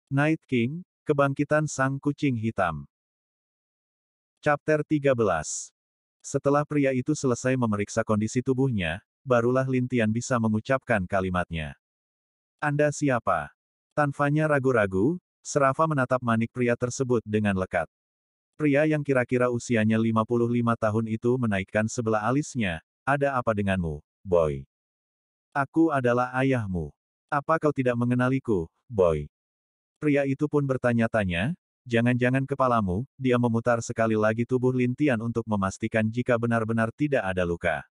Night King, Kebangkitan Sang Kucing Hitam. Chapter 13. Setelah pria itu selesai memeriksa kondisi tubuhnya, barulah Lin Tian bisa mengucapkan kalimatnya. Anda siapa? Tanpanya ragu-ragu, Serafa menatap manik pria tersebut dengan lekat. Pria yang kira-kira usianya 55 tahun itu menaikkan sebelah alisnya. Ada apa denganmu, boy? Aku adalah ayahmu. Apa kau tidak mengenaliku, boy? Pria itu pun bertanya-tanya, jangan-jangan kepalamu, dia memutar sekali lagi tubuh Lin Tian untuk memastikan jika benar-benar tidak ada luka.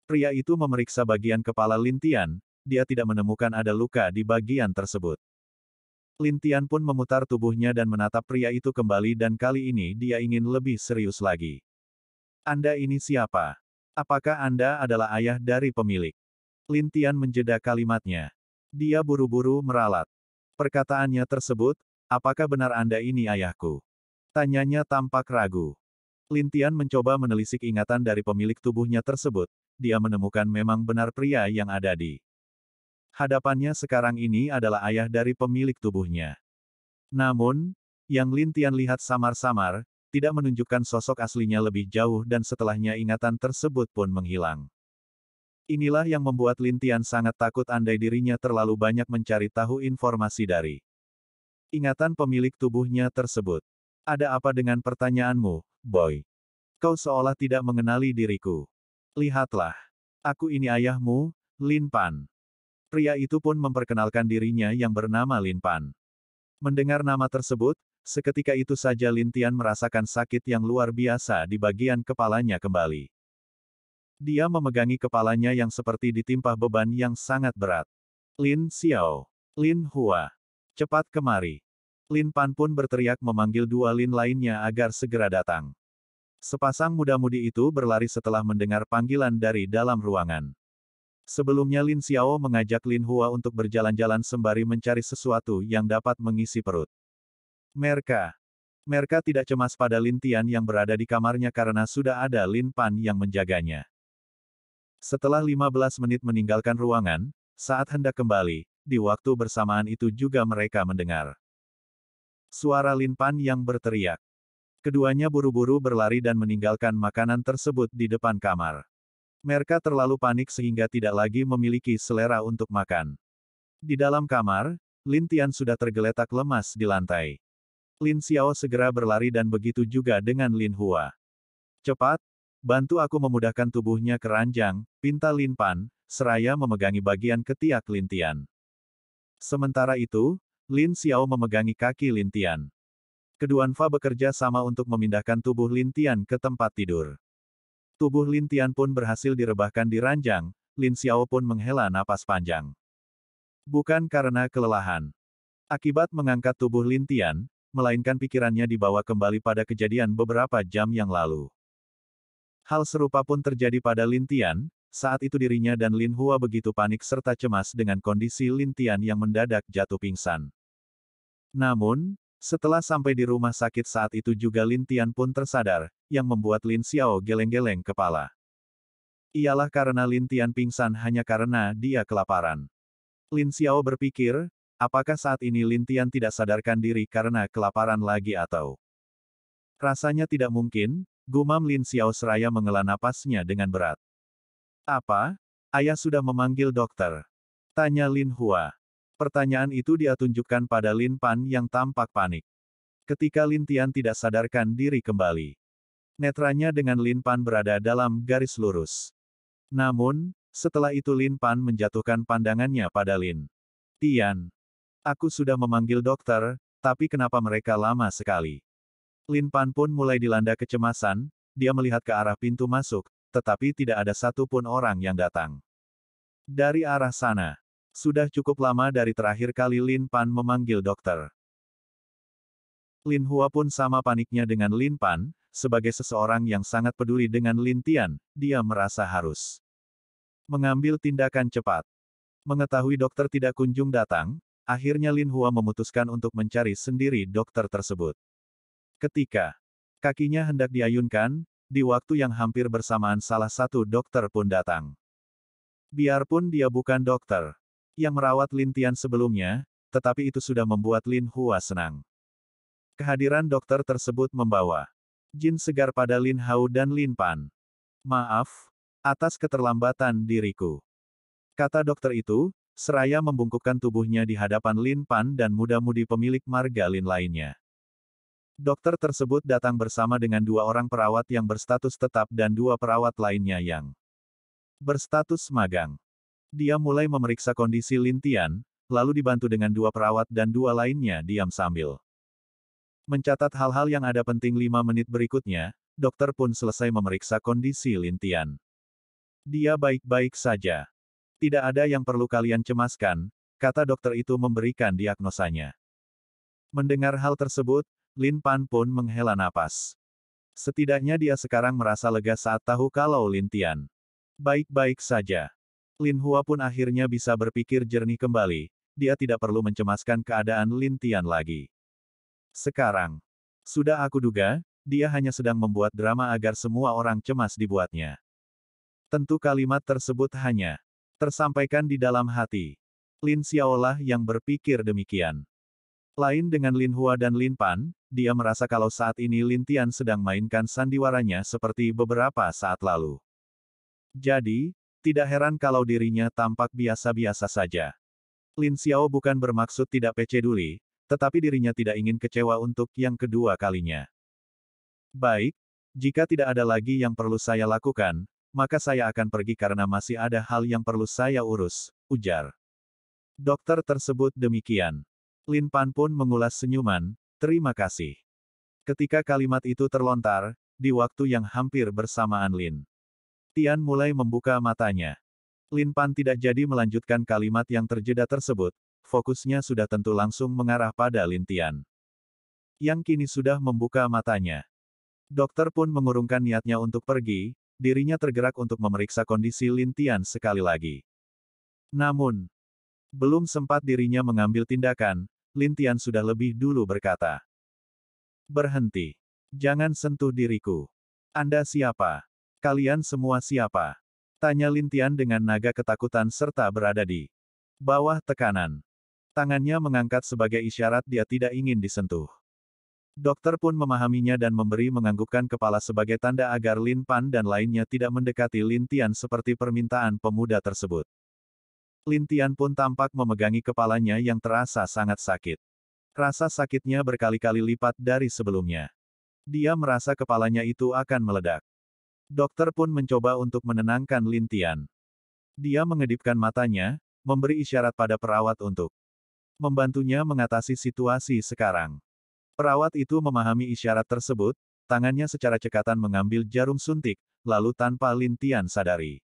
Pria itu memeriksa bagian kepala Lin Tian, dia tidak menemukan ada luka di bagian tersebut. Lin Tian pun memutar tubuhnya dan menatap pria itu kembali dan kali ini dia ingin lebih serius lagi. Anda ini siapa? Apakah Anda adalah ayah dari pemilik? Lin Tian menjeda kalimatnya. Dia buru-buru meralat. Perkataannya tersebut, apakah benar Anda ini ayahku? Tanyanya tampak ragu. Lin Tian mencoba menelisik ingatan dari pemilik tubuhnya tersebut, dia menemukan memang benar pria yang ada di hadapannya sekarang ini adalah ayah dari pemilik tubuhnya. Namun, yang Lin Tian lihat samar-samar, tidak menunjukkan sosok aslinya lebih jauh dan setelahnya ingatan tersebut pun menghilang. Inilah yang membuat Lin Tian sangat takut andai dirinya terlalu banyak mencari tahu informasi dari ingatan pemilik tubuhnya tersebut. Ada apa dengan pertanyaanmu, boy? Kau seolah tidak mengenali diriku. Lihatlah. Aku ini ayahmu, Lin Pan. Pria itu pun memperkenalkan dirinya yang bernama Lin Pan. Mendengar nama tersebut, seketika itu saja Lin Tian merasakan sakit yang luar biasa di bagian kepalanya kembali. Dia memegangi kepalanya yang seperti ditimpa beban yang sangat berat. Lin Xiao. Lin Hua. Cepat kemari. Lin Pan pun berteriak memanggil dua Lin lainnya agar segera datang. Sepasang muda-mudi itu berlari setelah mendengar panggilan dari dalam ruangan. Sebelumnya Lin Xiao mengajak Lin Hua untuk berjalan-jalan sembari mencari sesuatu yang dapat mengisi perut. Mereka tidak cemas pada Lin Tian yang berada di kamarnya karena sudah ada Lin Pan yang menjaganya. Setelah 15 menit meninggalkan ruangan, saat hendak kembali, di waktu bersamaan itu juga mereka mendengar suara Lin Pan yang berteriak. Keduanya buru-buru berlari dan meninggalkan makanan tersebut di depan kamar. Mereka terlalu panik sehingga tidak lagi memiliki selera untuk makan. Di dalam kamar, Lin Tian sudah tergeletak lemas di lantai. Lin Xiao segera berlari dan begitu juga dengan Lin Hua. Cepat, bantu aku memudahkan tubuhnya ke ranjang, pinta Lin Pan, seraya memegangi bagian ketiak Lin Tian. Sementara itu, Lin Xiao memegangi kaki Lin Tian. Keduanya bekerja sama untuk memindahkan tubuh Lin Tian ke tempat tidur. Tubuh Lin Tian pun berhasil direbahkan di ranjang, Lin Xiao pun menghela napas panjang. Bukan karena kelelahan. Akibat mengangkat tubuh Lin Tian, melainkan pikirannya dibawa kembali pada kejadian beberapa jam yang lalu. Hal serupa pun terjadi pada Lin Tian, saat itu dirinya dan Lin Hua begitu panik serta cemas dengan kondisi Lin Tian yang mendadak jatuh pingsan. Namun, setelah sampai di rumah sakit saat itu juga Lin Tian pun tersadar, yang membuat Lin Xiao geleng-geleng kepala. Ialah karena Lin Tian pingsan hanya karena dia kelaparan. Lin Xiao berpikir, apakah saat ini Lin Tian tidak sadarkan diri karena kelaparan lagi atau rasanya tidak mungkin, gumam Lin Xiao seraya menghela napasnya dengan berat. Apa? Ayah sudah memanggil dokter? Tanya Lin Hua. Pertanyaan itu dia tunjukkan pada Lin Pan yang tampak panik. Ketika Lin Tian tidak sadarkan diri kembali. Netranya dengan Lin Pan berada dalam garis lurus. Namun, setelah itu Lin Pan menjatuhkan pandangannya pada Lin Tian. Aku sudah memanggil dokter, tapi kenapa mereka lama sekali? Lin Pan pun mulai dilanda kecemasan, dia melihat ke arah pintu masuk, tetapi tidak ada satupun orang yang datang. Dari arah sana. Sudah cukup lama dari terakhir kali Lin Pan memanggil dokter. Lin Hua pun sama paniknya dengan Lin Pan, sebagai seseorang yang sangat peduli dengan Lin Tian, dia merasa harus mengambil tindakan cepat. Mengetahui dokter tidak kunjung datang, akhirnya Lin Hua memutuskan untuk mencari sendiri dokter tersebut. Ketika kakinya hendak diayunkan, di waktu yang hampir bersamaan salah satu dokter pun datang. Biarpun dia bukan dokter yang merawat Lin Tian sebelumnya, tetapi itu sudah membuat Lin Hua senang. Kehadiran dokter tersebut membawa jin segar pada Lin Hao dan Lin Pan. Maaf, atas keterlambatan diriku, kata dokter itu, seraya membungkukkan tubuhnya di hadapan Lin Pan dan muda-mudi pemilik marga Lin lainnya. Dokter tersebut datang bersama dengan 2 orang perawat yang berstatus tetap dan 2 perawat lainnya yang berstatus magang. Dia mulai memeriksa kondisi Lin Tian, lalu dibantu dengan 2 perawat dan 2 lainnya diam sambil mencatat hal-hal yang ada penting. 5 menit berikutnya, dokter pun selesai memeriksa kondisi Lin Tian. Dia baik-baik saja. Tidak ada yang perlu kalian cemaskan, kata dokter itu memberikan diagnosanya. Mendengar hal tersebut, Lin Pan pun menghela napas. Setidaknya dia sekarang merasa lega saat tahu kalau Lin Tian baik-baik saja. Lin Hua pun akhirnya bisa berpikir jernih kembali, dia tidak perlu mencemaskan keadaan Lin Tian lagi. Sekarang, sudah aku duga, dia hanya sedang membuat drama agar semua orang cemas dibuatnya. Tentu kalimat tersebut hanya tersampaikan di dalam hati. Lin Xiaolah yang berpikir demikian. Lain dengan Lin Hua dan Lin Pan, dia merasa kalau saat ini Lin Tian sedang mainkan sandiwaranya seperti beberapa saat lalu. Jadi, tidak heran kalau dirinya tampak biasa-biasa saja. Lin Xiao bukan bermaksud tidak peduli, tetapi dirinya tidak ingin kecewa untuk yang kedua kalinya. Baik, jika tidak ada lagi yang perlu saya lakukan, maka saya akan pergi karena masih ada hal yang perlu saya urus, ujar dokter tersebut demikian. Lin Pan pun mengulas senyuman, terima kasih. Ketika kalimat itu terlontar, di waktu yang hampir bersamaan Lin Tian mulai membuka matanya. Lin Pan tidak jadi melanjutkan kalimat yang terjeda tersebut, fokusnya sudah tentu langsung mengarah pada Lin Tian, yang kini sudah membuka matanya. Dokter pun mengurungkan niatnya untuk pergi, dirinya tergerak untuk memeriksa kondisi Lin Tian sekali lagi. Namun, belum sempat dirinya mengambil tindakan, Lin Tian sudah lebih dulu berkata, "Berhenti. Jangan sentuh diriku. Anda siapa? Kalian semua siapa?" Tanya Lin Tian dengan naga ketakutan serta berada di bawah tekanan. Tangannya mengangkat sebagai isyarat dia tidak ingin disentuh. Dokter pun memahaminya dan memberi menganggukkan kepala sebagai tanda agar Lin Pan dan lainnya tidak mendekati Lin Tian seperti permintaan pemuda tersebut. Lin Tian pun tampak memegangi kepalanya yang terasa sangat sakit. Rasa sakitnya berkali-kali lipat dari sebelumnya. Dia merasa kepalanya itu akan meledak. Dokter pun mencoba untuk menenangkan Lin Tian. Dia mengedipkan matanya, memberi isyarat pada perawat untuk membantunya mengatasi situasi sekarang. Perawat itu memahami isyarat tersebut, tangannya secara cekatan mengambil jarum suntik, lalu tanpa Lin Tian sadari,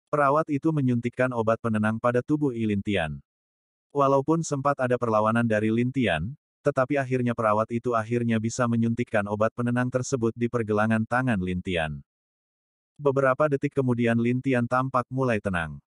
perawat itu menyuntikkan obat penenang pada tubuh Lin Tian. Walaupun sempat ada perlawanan dari Lin Tian, tetapi akhirnya perawat itu akhirnya bisa menyuntikkan obat penenang tersebut di pergelangan tangan Lin Tian. Beberapa detik kemudian Lin Tian tampak mulai tenang.